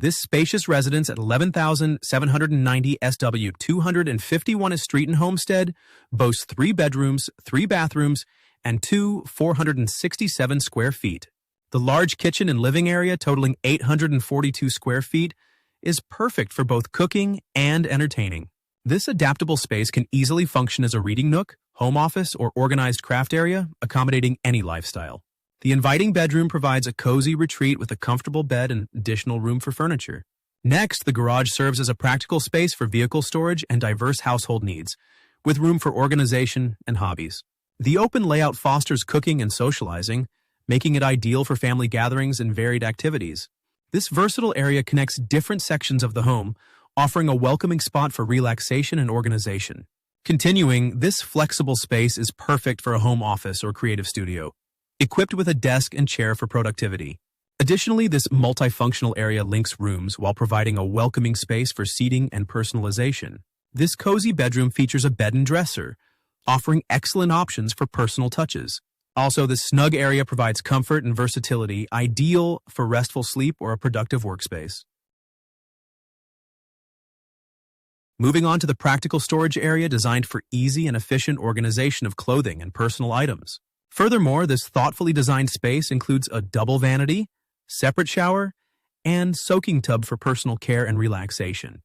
This spacious residence at 11,790 SW 251 Street in Homestead boasts 3 bedrooms, 3 bathrooms, and 2 467 square feet. The large kitchen and living area, totaling 842 square feet, is perfect for both cooking and entertaining. This adaptable space can easily function as a reading nook, home office, or organized craft area, accommodating any lifestyle. The inviting bedroom provides a cozy retreat with a comfortable bed and additional room for furniture. Next, the garage serves as a practical space for vehicle storage and diverse household needs, with room for organization and hobbies. The open layout fosters cooking and socializing, making it ideal for family gatherings and varied activities. This versatile area connects different sections of the home, offering a welcoming spot for relaxation and organization. Continuing, this flexible space is perfect for a home office or creative studio, equipped with a desk and chair for productivity. Additionally, this multifunctional area links rooms while providing a welcoming space for seating and personalization. This cozy bedroom features a bed and dresser, offering excellent options for personal touches. Also, this snug area provides comfort and versatility, ideal for restful sleep or a productive workspace. Moving on to the practical storage area designed for easy and efficient organization of clothing and personal items. Furthermore, this thoughtfully designed space includes a double vanity, separate shower, and soaking tub for personal care and relaxation.